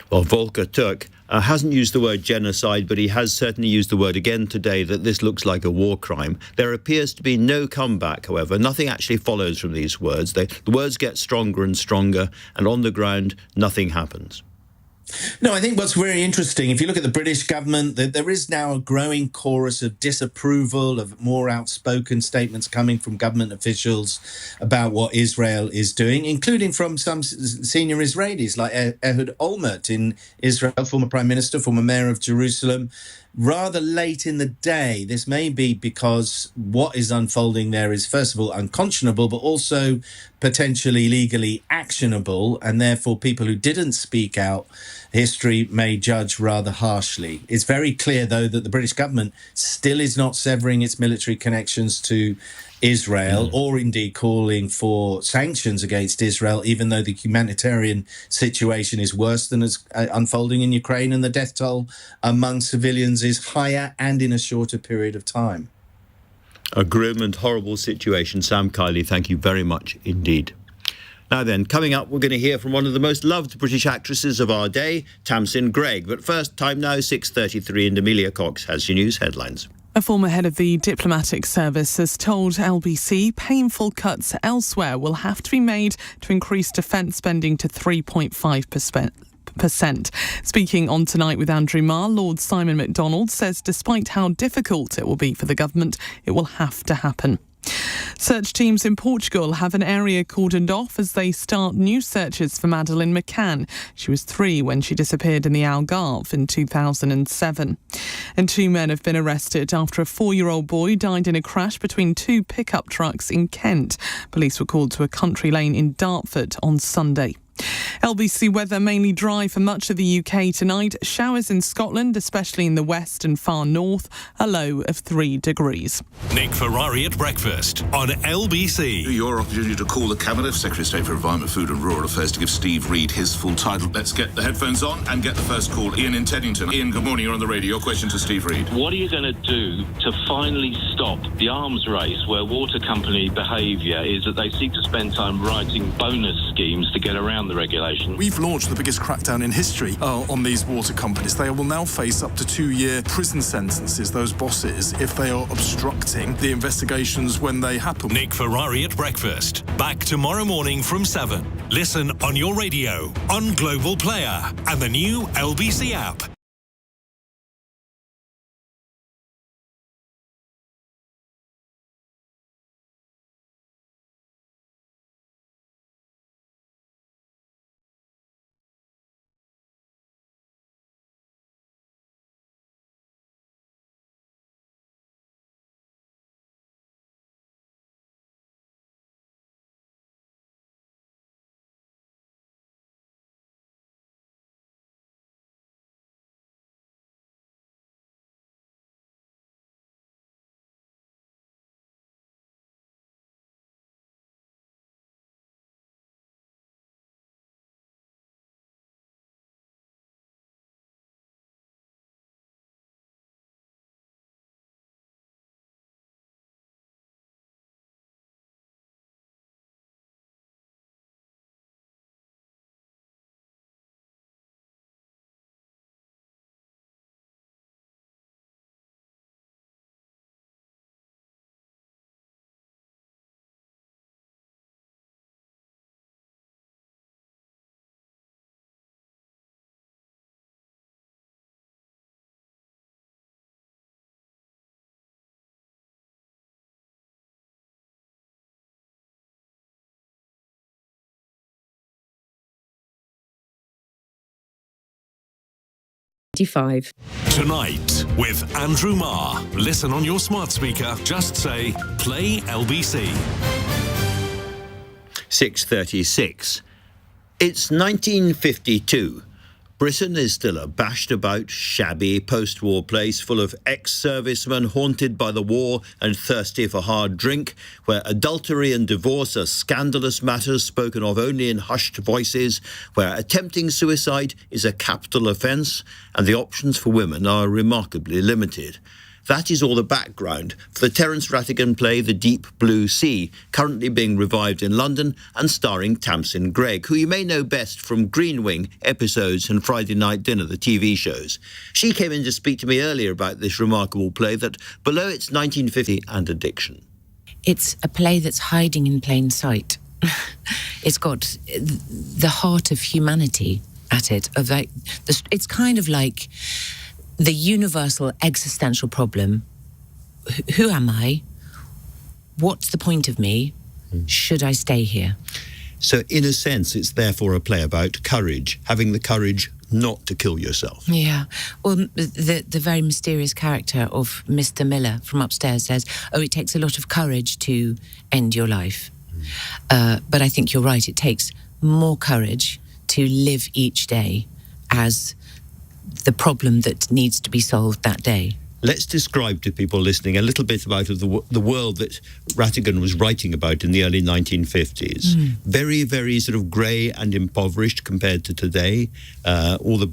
Well, Volker Turk hasn't used the word genocide, but he has certainly used the word again today that this looks like a war crime. There appears to be no comeback, however. Nothing actually follows from these words. The words get stronger and stronger, and on the ground, nothing happens. No, I think what's very interesting, if you look at the British government, there is now a growing chorus of disapproval, of more outspoken statements coming from government officials about what Israel is doing, including from some senior Israelis like Ehud Olmert in Israel, former Prime Minister, former Mayor of Jerusalem. Rather late in the day, this may be because what is unfolding there is, first of all, unconscionable, but also potentially legally actionable, and therefore people who didn't speak out, history may judge rather harshly. It's very clear, though, that the British government still is not severing its military connections to Israel, or indeed calling for sanctions against Israel, even though the humanitarian situation is worse than is unfolding in Ukraine, and the death toll among civilians is higher and in a shorter period of time. A grim and horrible situation. Sam Kiley, thank you very much indeed. Now then, coming up, we're going to hear from one of the most loved British actresses of our day, Tamsin Greig. But first, time now, 6:33, and Amelia Cox has your news headlines. A former head of the diplomatic service has told LBC painful cuts elsewhere will have to be made to increase defence spending to 3.5%. Speaking on Tonight with Andrew Marr, Lord Simon MacDonald says despite how difficult it will be for the government, it will have to happen. Search teams in Portugal have an area cordoned off as they start new searches for Madeleine McCann. She was 3 when she disappeared in the Algarve in 2007. And 2 men have been arrested after a 4-year-old boy died in a crash between 2 pickup trucks in Kent. Police were called to a country lane in Dartford on Sunday. LBC weather mainly dry for much of the UK tonight. Showers in Scotland, especially in the west and far north, a low of 3 degrees. Nick Ferrari at breakfast on LBC. Your opportunity to call the Cabinet, Secretary of State for Environment, Food and Rural Affairs, to give Steve Reid his full title. Let's get the headphones on and get the first call. Ian in Teddington. Ian, good morning. You're on the radio. Your question to Steve Reid. What are you going to do to finally stop the arms race where water company behaviour is that they seek to spend time writing bonus schemes to get around the regulation? We've launched the biggest crackdown in history on these water companies. They will now face up to 2-year prison sentences, those bosses, if they are obstructing the investigations when they happen. Nick Ferrari at breakfast. Back tomorrow morning from 7. Listen on your radio, on Global Player, and the new LBC app. Tonight with Andrew Marr. Listen on your smart speaker. Just say, play LBC. 6:36. It's 1952. Britain is still a bashed-about, shabby post-war place full of ex-servicemen haunted by the war and thirsty for hard drink, where adultery and divorce are scandalous matters spoken of only in hushed voices, where attempting suicide is a capital offence, and the options for women are remarkably limited. That is all the background for the Terence Rattigan play The Deep Blue Sea, currently being revived in London and starring Tamsin Greig, who you may know best from Green Wing episodes and Friday Night Dinner, the TV shows. She came in to speak to me earlier about this remarkable play that, below its 1950 and addiction. It's a play that's hiding in plain sight. It's got the heart of humanity at it. It's kind of like the universal existential problem. Who am I? What's the point of me? Should I stay here? So in a sense, it's therefore a play about courage, having the courage not to kill yourself. Yeah. Well, the very mysterious character of Mr. Miller from upstairs says, it takes a lot of courage to end your life. But I think you're right. It takes more courage to live each day as the problem that needs to be solved that day. Let's describe to people listening a little bit about the world that Rattigan was writing about in the early 1950s. Very, very sort of grey and impoverished compared to today. All the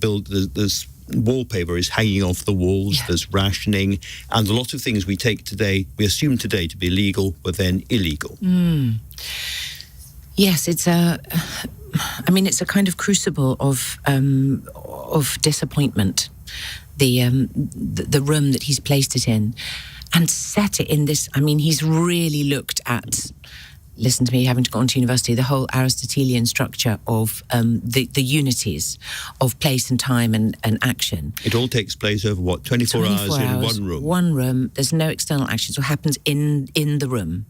wallpaper is hanging off the walls. Yeah. There's rationing, and a lot of things we assume today to be legal, were then illegal. Yes, it's a kind of crucible of disappointment. The room that he's placed it in, and set it in this. He's really looked at. Listen to me, having gone to university, the whole Aristotelian structure of the unities of place and time and action. It all takes place over 24 hours in one room. One room. There's no external action. So it happens in the room,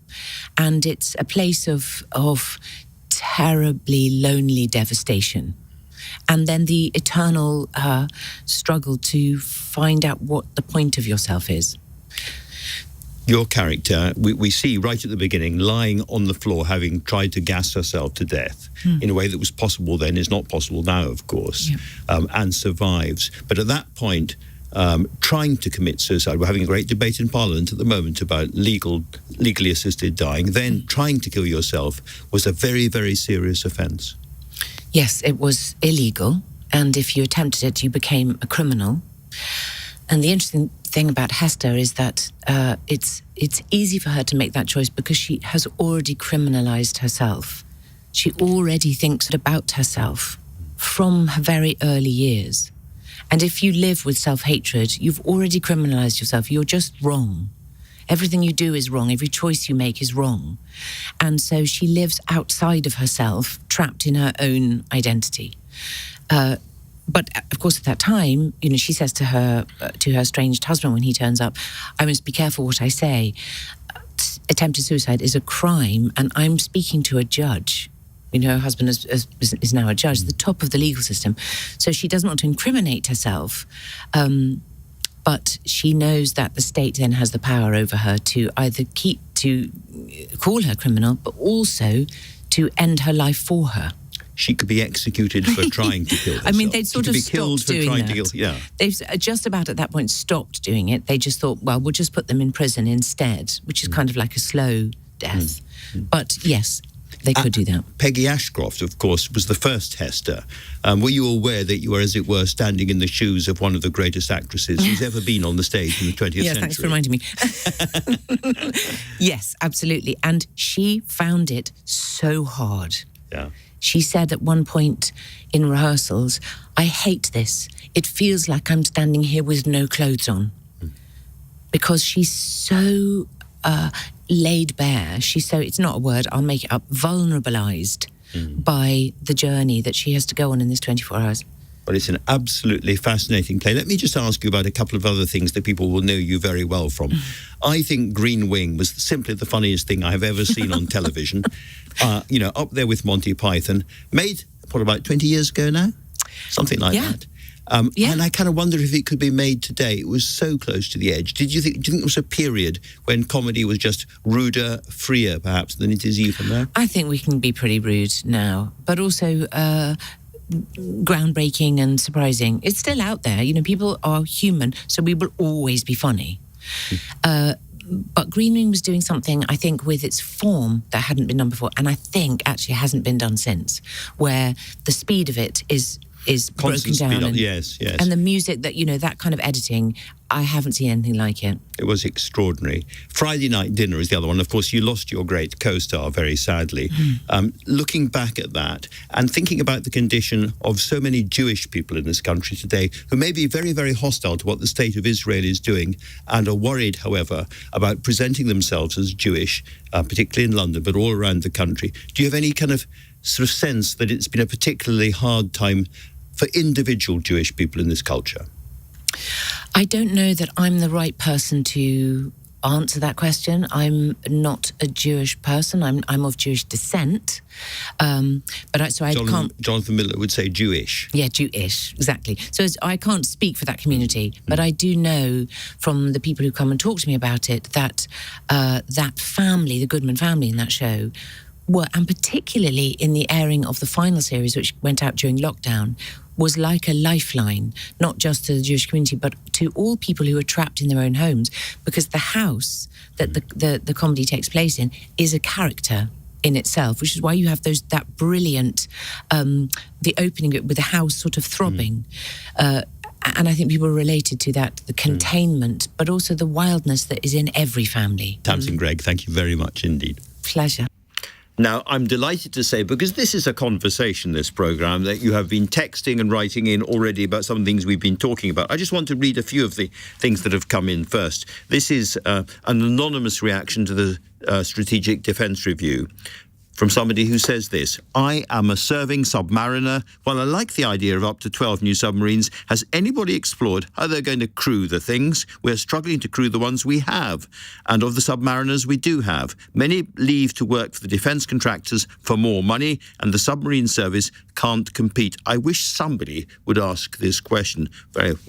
and it's a place of terribly lonely devastation. And then the eternal struggle to find out what the point of yourself is. your character, we see right at the beginning, lying on the floor, having tried to gas herself to death in a way that was possible then, is not possible now, of course, and survives. But at that point, trying to commit suicide, we're having a great debate in Parliament at the moment about legally assisted dying, then trying to kill yourself was a very, very serious offence. Yes, it was illegal, and if you attempted it, you became a criminal. And the interesting thing about Hester is that it's easy for her to make that choice because she has already criminalised herself. She already thinks about herself from her very early years. And if you live with self-hatred, you've already criminalised yourself. You're just wrong. Everything you do is wrong. Every choice you make is wrong. And so she lives outside of herself, trapped in her own identity. But of course, at that time, she says to her estranged husband when he turns up, "I must be careful what I say. Attempted suicide is a crime, and I'm speaking to a judge." Her husband is now a judge, the top of the legal system. So she doesn't want to incriminate herself, but she knows that the state then has the power over her to either call her criminal, but also to end her life for her. She could be executed for trying to kill herself. I mean, they'd sort of stopped doing that. Yeah. They've just about at that point stopped doing it. They just thought, well, we'll just put them in prison instead, which is kind of like a slow death. But yes, they could do that. Peggy Ashcroft, of course, was the first Hester. Were you aware that you were, as it were, standing in the shoes of one of the greatest actresses who's ever been on the stage in the 20th century? Thanks for reminding me. Yes, absolutely. And she found it so hard. Yeah. She said at one point in rehearsals, "I hate this. It feels like I'm standing here with no clothes on." Because she's so laid bare. She's so, it's not a word, I'll make it up, vulnerabilized by the journey that she has to go on in this 24 hours. But it's an absolutely fascinating play. Let me just ask you about a couple of other things that people will know you very well from. I think Green Wing was simply the funniest thing I have ever seen on television. Up there with Monty Python. Made, about 20 years ago now? Something like that. And I kind of wonder if it could be made today. It was so close to the edge. Do you think it was a period when comedy was just ruder, freer, perhaps, than it is even now? I think we can be pretty rude now, but also groundbreaking and surprising. It's still out there. People are human, so we will always be funny. But Green Wing was doing something, I think, with its form that hadn't been done before, and I think actually hasn't been done since, where the speed of it is broken down. Yes. And the music that, that kind of editing, I haven't seen anything like it. It was extraordinary. Friday Night Dinner is the other one. Of course, you lost your great co-star very sadly. Looking back at that and thinking about the condition of so many Jewish people in this country today who may be very, very hostile to what the state of Israel is doing and are worried, however, about presenting themselves as Jewish, particularly in London, but all around the country. Do you have any kind of sort of sense that it's been a particularly hard time for individual Jewish people in this culture? I don't know that I'm the right person to answer that question. I'm not a Jewish person. I'm of Jewish descent. I can't... Jonathan Miller would say Jewish. Yeah, Jewish, exactly. So I can't speak for that community, but I do know from the people who come and talk to me about it that that family, the Goodman family in that show, and particularly in the airing of the final series, which went out during lockdown, was like a lifeline, not just to the Jewish community, but to all people who are trapped in their own homes, because the house that the comedy takes place in is a character in itself, which is why you have that brilliant, the opening with the house sort of throbbing. And I think people are related to that, the containment, but also the wildness that is in every family. Tamsin Greig, thank you very much indeed. Pleasure. Now, I'm delighted to say, because this is a conversation, this programme, that you have been texting and writing in already about some things we've been talking about. I just want to read a few of the things that have come in first. This is an anonymous reaction to the Strategic Defence Review. from somebody who says this: I am a serving submariner. While I like the idea of up to 12 new submarines, has anybody explored how they're going to crew the things? We're struggling to crew the ones we have. And of the submariners we do have, many leave to work for the defence contractors for more money, and the submarine service can't compete. I wish somebody would ask this question.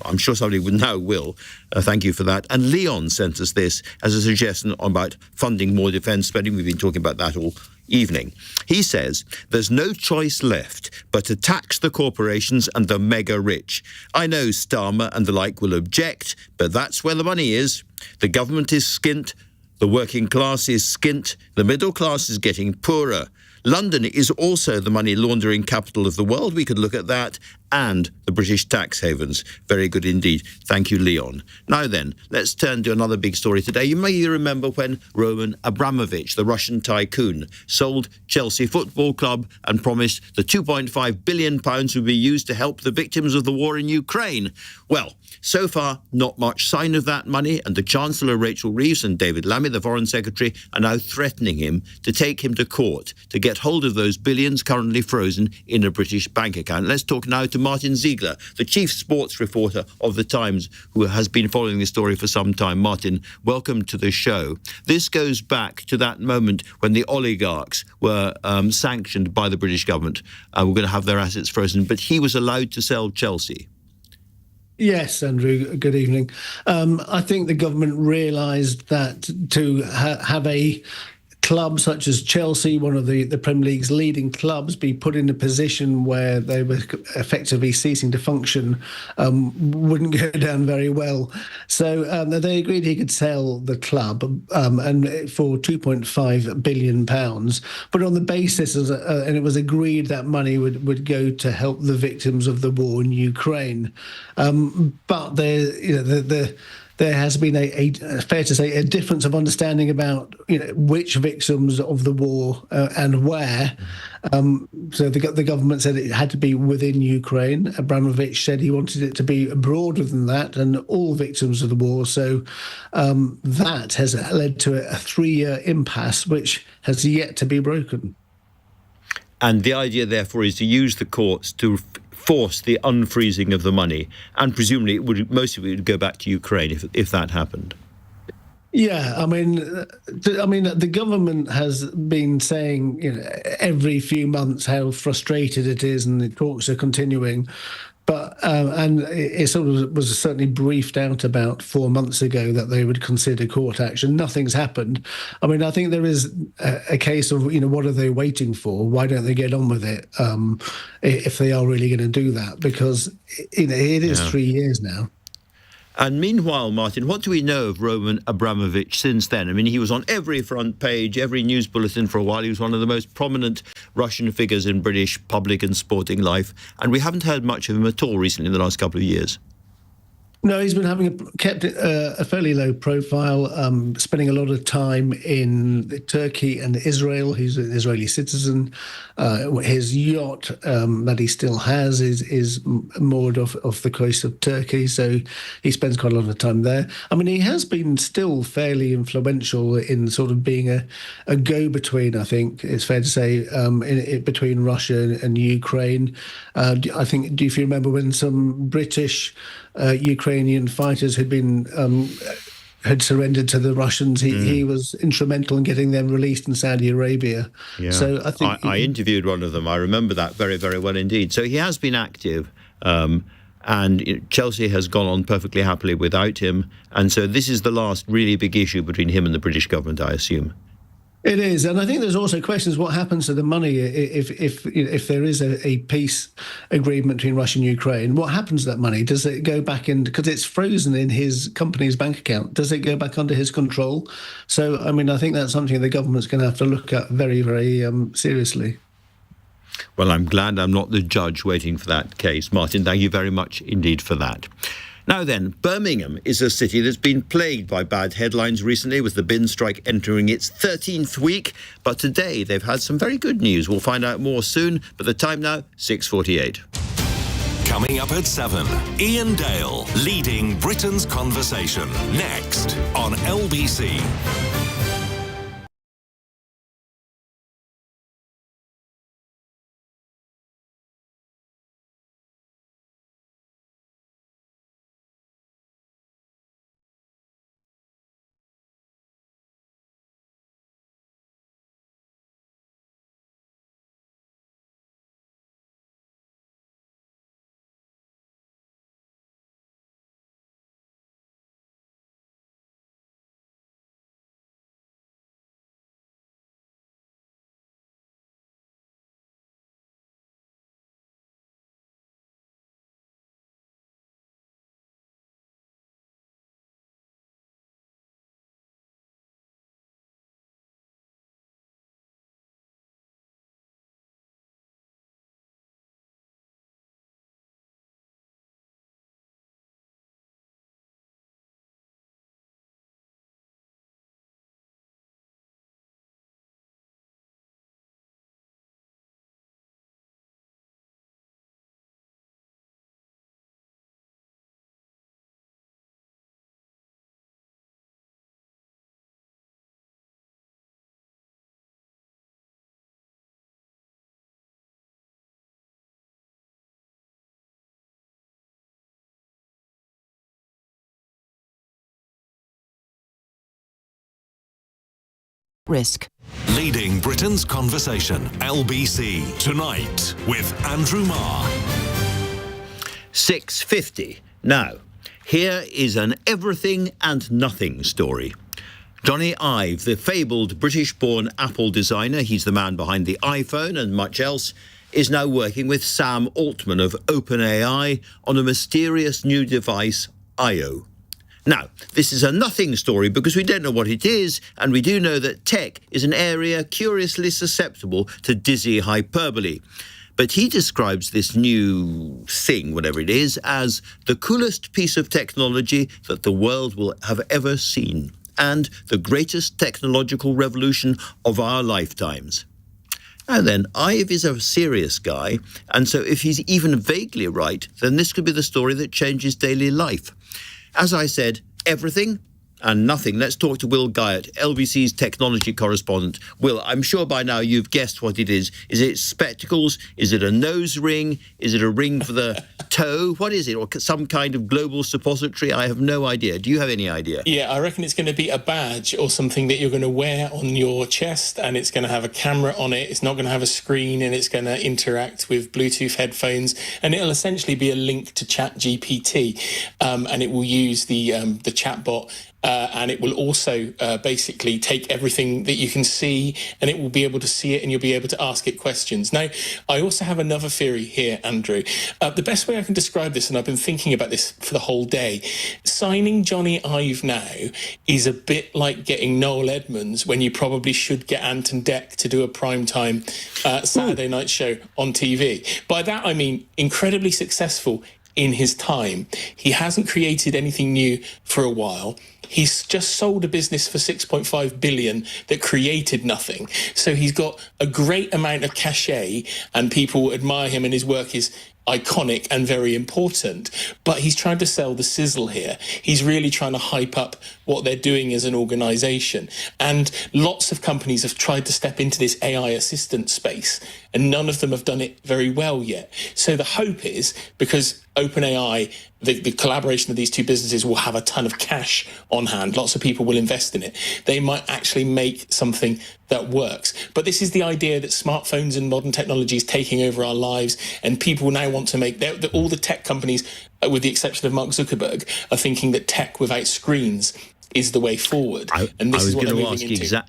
I'm sure somebody now will. Thank you for that. And Leon sent us this as a suggestion about funding more defence spending. We've been talking about that all evening. He says there's no choice left but to tax the corporations and the mega rich. I know Starmer and the like will object, but that's where the money is. The government is skint, the working class is skint, the middle class is getting poorer. London is also the money laundering capital of the world. We could look at that, and the British tax havens. Very good indeed. Thank you, Leon. Now then, let's turn to another big story today. You may remember when Roman Abramovich, the Russian tycoon, sold Chelsea Football Club and promised the £2.5 billion would be used to help the victims of the war in Ukraine. Well, so far, not much sign of that money, and the Chancellor, Rachel Reeves, and David Lammy, the Foreign Secretary, are now threatening him to take him to court to get hold of those billions currently frozen in a British bank account. Let's talk now to Martin Ziegler, the chief sports reporter of The Times, who has been following this story for some time. Martin, welcome to the show. This goes back to that moment when the oligarchs were sanctioned by the British government. We're going to have their assets frozen, but he was allowed to sell Chelsea. Yes, Andrew, good evening. I think the government realised that to have a club such as Chelsea, one of the Premier League's leading clubs, be put in a position where they were effectively ceasing to function wouldn't go down very well. So they agreed he could sell the club and for £2.5 billion, but on the basis, and it was agreed that money would go to help the victims of the war in Ukraine. But there has been a fair to say, a difference of understanding about which victims of the war and where. So the government said it had to be within Ukraine. Abramovich said he wanted it to be broader than that and all victims of the war. So that has led to a 3-year impasse, which has yet to be broken. And the idea, therefore, is to use the courts to force the unfreezing of the money, and presumably most of it would go back to Ukraine if that happened. Yeah, I mean, the government has been saying every few months how frustrated it is, and the talks are continuing. But and it sort of was certainly briefed out about 4 months ago that they would consider court action. Nothing's happened. I mean, I think there is a case of what are they waiting for? Why don't they get on with it if they are really going to do that? Because it is 3 years now. And meanwhile, Martin, what do we know of Roman Abramovich since then? I mean, he was on every front page, every news bulletin for a while. He was one of the most prominent Russian figures in British public and sporting life. And we haven't heard much of him at all recently in the last couple of years. No, he's been kept a fairly low profile, spending a lot of time in Turkey and Israel. He's an Israeli citizen. His yacht that he still has is moored off the coast of Turkey, so he spends quite a lot of time there. I mean, he has been still fairly influential in sort of being a go-between, I think it's fair to say, between Russia and Ukraine. I think, if you remember when some British Ukrainian fighters had surrendered to the Russians, he was instrumental in getting them released in Saudi Arabia. Yeah. So I think I interviewed one of them. I remember that very, very well indeed. So he has been active, and Chelsea has gone on perfectly happily without him. And so this is the last really big issue between him and the British government, I assume. It is, and I think there's also questions what happens to the money if there is a peace agreement between Russia and Ukraine. What happens to that money? Does it go back in, because it's frozen in his company's bank account? Does it go back under his control? So, I mean, I think that's something the government's going to have to look at very, very seriously. Well, I'm glad I'm not the judge waiting for that case. Martin, thank you very much indeed for that. Now then, Birmingham is a city that's been plagued by bad headlines recently, with the bin strike entering its 13th week. But today they've had some very good news. We'll find out more soon. But the time now, 6:48. Coming up at 7, Ian Dale leading Britain's conversation. Next on LBC. Risk. Leading Britain's conversation, LBC, tonight with Andrew Marr. 6:50. Now, here is an everything and nothing story. Johnny Ive, the fabled British-born Apple designer, he's the man behind the iPhone and much else, is now working with Sam Altman of OpenAI on a mysterious new device, Io. Now, this is a nothing story because we don't know what it is, and we do know that tech is an area curiously susceptible to dizzy hyperbole. But he describes this new thing, whatever it is, as the coolest piece of technology that the world will have ever seen, and the greatest technological revolution of our lifetimes. Now then, Ive is a serious guy, and so if he's even vaguely right, then this could be the story that changes daily life. As I said, everything and nothing. Let's talk to Will Guyot, LBC's technology correspondent. Will, I'm sure by now you've guessed what it is. Is it spectacles? Is it a nose ring? Is it a ring for the toe? What is it? Or some kind of global suppository? I have no idea. Do you have any idea? Yeah, I reckon it's going to be a badge or something that you're going to wear on your chest, and it's going to have a camera on it. It's not going to have a screen, and it's going to interact with Bluetooth headphones, and it'll essentially be a link to ChatGPT, and it will use the chatbot. And it will also basically take everything that you can see, and it will be able to see it, and you'll be able to ask it questions. Now, I also have another theory here, Andrew. The best way I can describe this, and I've been thinking about this for the whole day, signing Johnny Ive now is a bit like getting Noel Edmonds when you probably should get Anton Deck to do a primetime Saturday night show on TV. By that, I mean incredibly successful in his time. He hasn't created anything new for a while. He's just sold a business for 6.5 billion that created nothing. So he's got a great amount of cachet, and people admire him, and his work is iconic and very important. But he's trying to sell the sizzle here. He's really trying to hype up what they're doing as an organization. And lots of companies have tried to step into this AI assistant space, and none of them have done it very well yet. So the hope is, because OpenAI, the collaboration of these two businesses will have a ton of cash on hand. Lots of people will invest in it. They might actually make something that works. But this is the idea that smartphones and modern technology is taking over our lives, and people now want to make... all the tech companies, with the exception of Mark Zuckerberg, are thinking that tech without screens is the way forward. And this is what they're moving into.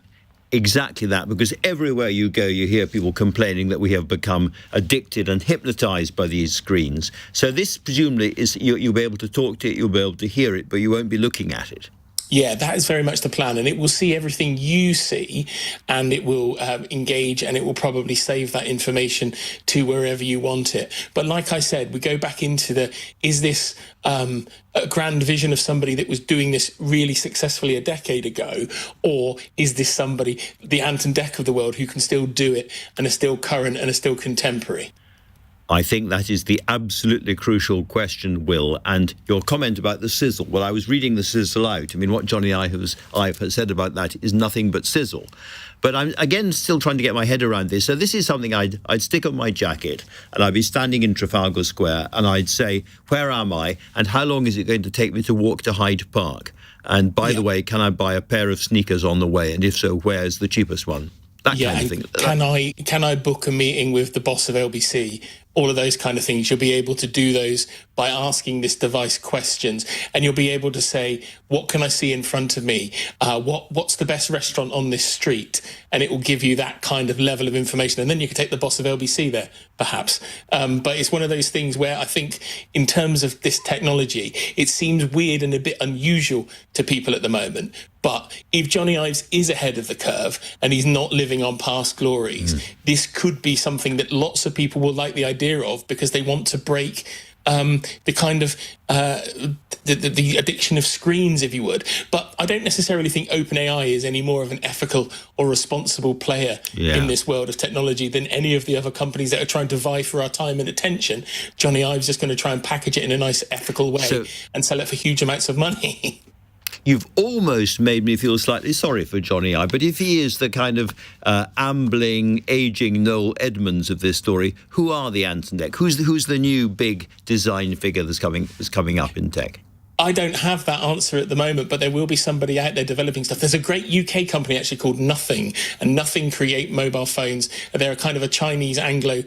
Exactly that, because everywhere you go, you hear people complaining that we have become addicted and hypnotized by these screens. So this presumably is, you'll be able to talk to it, you'll be able to hear it, but you won't be looking at it. Yeah, that is very much the plan, and it will see everything you see, and it will engage, and it will probably save that information to wherever you want it. But like I said, we go back into is this a grand vision of somebody that was doing this really successfully a decade ago, or is this somebody, the Anton Deck of the world, who can still do it and are still current and are still contemporary? I think that is the absolutely crucial question, Will. And your comment about the sizzle, well, I was reading the sizzle out. I mean, what Johnny Ive has said about that is nothing but sizzle. But I'm, again, still trying to get my head around this. So this is something I'd stick on my jacket, and I'd be standing in Trafalgar Square, and I'd say, where am I, and how long is it going to take me to walk to Hyde Park? And by the way, can I buy a pair of sneakers on the way? And if so, where's the cheapest one? That kind of thing. Can I book a meeting with the boss of LBC? All of those kind of things. You'll be able to do those by asking this device questions, and you'll be able to say, what can I see in front of me? What's the best restaurant on this street? And it will give you that kind of level of information. And then you can take the boss of LBC there, perhaps. But it's one of those things where I think in terms of this technology, it seems weird and a bit unusual to people at the moment. But if Johnny Ives is ahead of the curve and he's not living on past glories, this could be something that lots of people will like the idea of, because they want to break the kind of the addiction of screens, if you would. But I don't necessarily think OpenAI is any more of an ethical or responsible player in this world of technology than any of the other companies that are trying to vie for our time and attention. Johnny Ive's just going to try and package it in a nice ethical way and sell it for huge amounts of money. You've almost made me feel slightly sorry for Johnny Ive, but if he is the kind of ambling, ageing Noel Edmonds of this story, who are the Anton Deck? Who's the new big design figure that's coming up in tech? I don't have that answer at the moment, but there will be somebody out there developing stuff. There's a great UK company actually called Nothing, and Nothing create mobile phones. They're a kind of a Chinese Anglo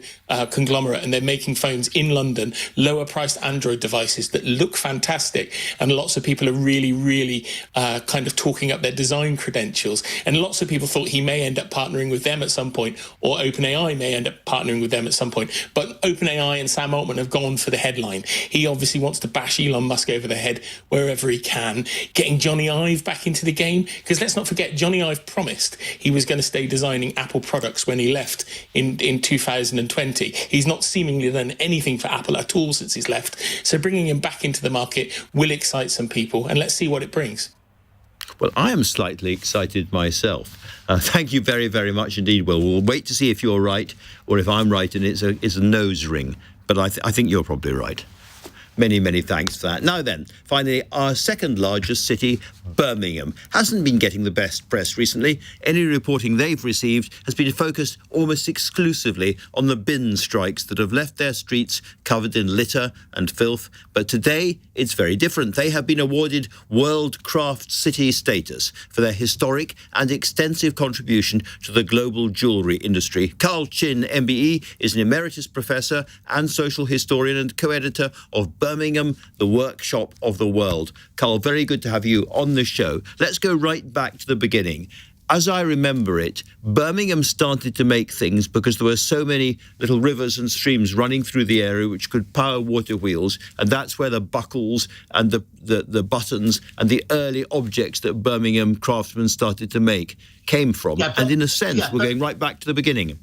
conglomerate, and they're making phones in London, lower priced Android devices that look fantastic. And lots of people are really, really kind of talking up their design credentials. And lots of people thought he may end up partnering with them at some point, or OpenAI may end up partnering with them at some point. But OpenAI and Sam Altman have gone for the headline. He obviously wants to bash Elon Musk over the head wherever he can, getting Johnny Ive back into the game, because let's not forget, Johnny Ive promised he was going to stay designing Apple products when he left in 2020. He's not seemingly done anything for Apple at all since he's left, so bringing him back into the market will excite some people, and let's see what it brings. Well, I am slightly excited myself. Thank you very, very much indeed, Will. We'll wait to see if you're right, or if I'm right and it's a nose ring, but I think you're probably right. Many, many thanks for that. Now then, finally, our second largest city, Birmingham, hasn't been getting the best press recently. Any reporting they've received has been focused almost exclusively on the bin strikes that have left their streets covered in litter and filth. But today, it's very different. They have been awarded World Craft City status for their historic and extensive contribution to the global jewellery industry. Carl Chin, MBE, is an emeritus professor and social historian and co-editor of Birmingham, the workshop of the world. Carl, very good to have you on the show. Let's go right back to the beginning. As I remember it, Birmingham started to make things because there were so many little rivers and streams running through the area which could power water wheels, and that's where the buckles and the buttons and the early objects that Birmingham craftsmen started to make came from. And in a sense, we're going right back to the beginning.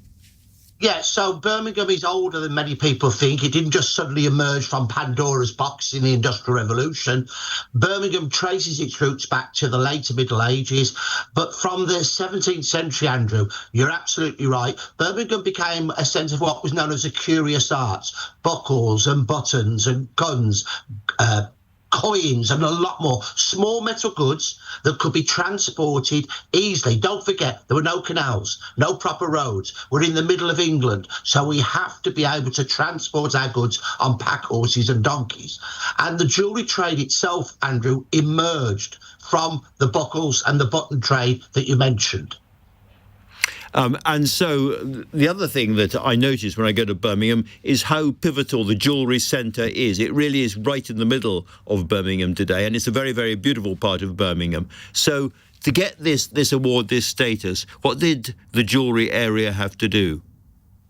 Yeah, so Birmingham is older than many people think. It didn't just suddenly emerge from Pandora's box in the Industrial Revolution. Birmingham traces its roots back to the later Middle Ages. But from the 17th century, Andrew, you're absolutely right. Birmingham became a centre of what was known as the curious arts, buckles and buttons and guns, coins and a lot more small metal goods that could be transported easily. Don't forget, there were no canals, no proper roads. We're in the middle of England, so we have to be able to transport our goods on pack horses and donkeys. And the jewellery trade itself, Andrew, emerged from the buckles and the button trade that you mentioned. And so the other thing that I notice when I go to Birmingham is how pivotal the jewellery centre is. It really is right in the middle of Birmingham today, and it's a very, very beautiful part of Birmingham. So to get this award, this status, what did the jewellery area have to do?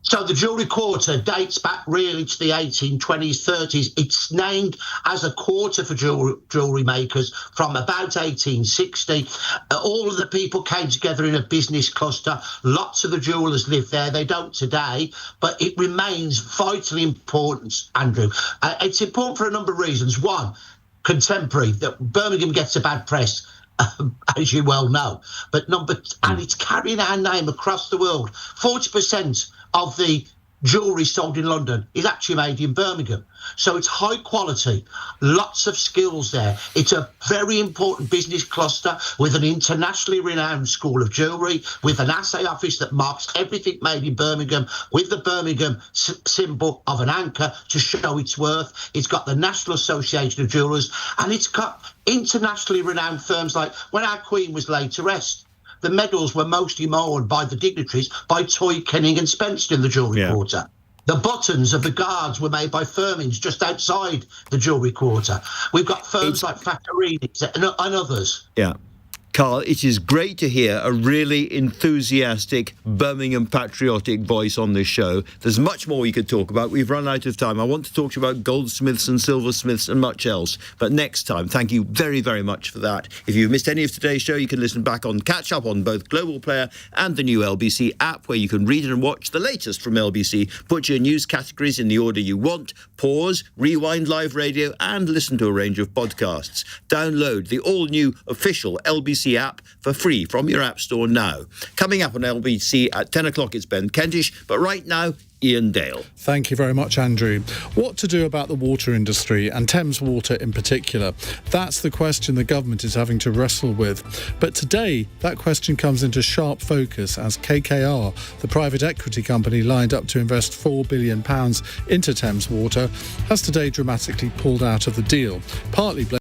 So the jewellery quarter dates back really to the 1820s, 30s. It's named as a quarter for jewellery makers from about 1860. All of the people came together in a business cluster. Lots of the jewellers live there. They don't today, but it remains vitally important, Andrew. It's important for a number of reasons. One, contemporary, that Birmingham gets a bad press, as you well know. But and it's carrying our name across the world. 40% of the jewellery sold in London is actually made in Birmingham. So it's high quality, lots of skills there. It's a very important business cluster with an internationally renowned school of jewellery, with an assay office that marks everything made in Birmingham, with the Birmingham symbol of an anchor to show its worth. It's got the National Association of Jewellers, and it's got internationally renowned firms like when our Queen was laid to rest. The medals were mostly worn by the dignitaries by Toy, Kenning and Spencer in the jewellery quarter. The buttons of the guards were made by Firmins just outside the jewellery quarter. We've got firms like Factorini and others. Yeah. Carl, it is great to hear a really enthusiastic Birmingham patriotic voice on this show. There's much more we could talk about. We've run out of time. I want to talk to you about goldsmiths and silversmiths and much else. But next time, thank you very, very much for that. If you've missed any of today's show, you can listen back on Catch Up on both Global Player and the new LBC app, where you can read and watch the latest from LBC. Put your news categories in the order you want, pause, rewind live radio, and listen to a range of podcasts. Download the all-new official LBC app for free from your app store now. Coming up on LBC at 10 o'clock, it's Ben Kentish, but right now, Ian Dale. Thank you very much, Andrew. What to do about the water industry, and Thames Water in particular? That's the question the government is having to wrestle with. But today, that question comes into sharp focus as KKR, the private equity company lined up to invest £4 billion into Thames Water, has today dramatically pulled out of the deal, partly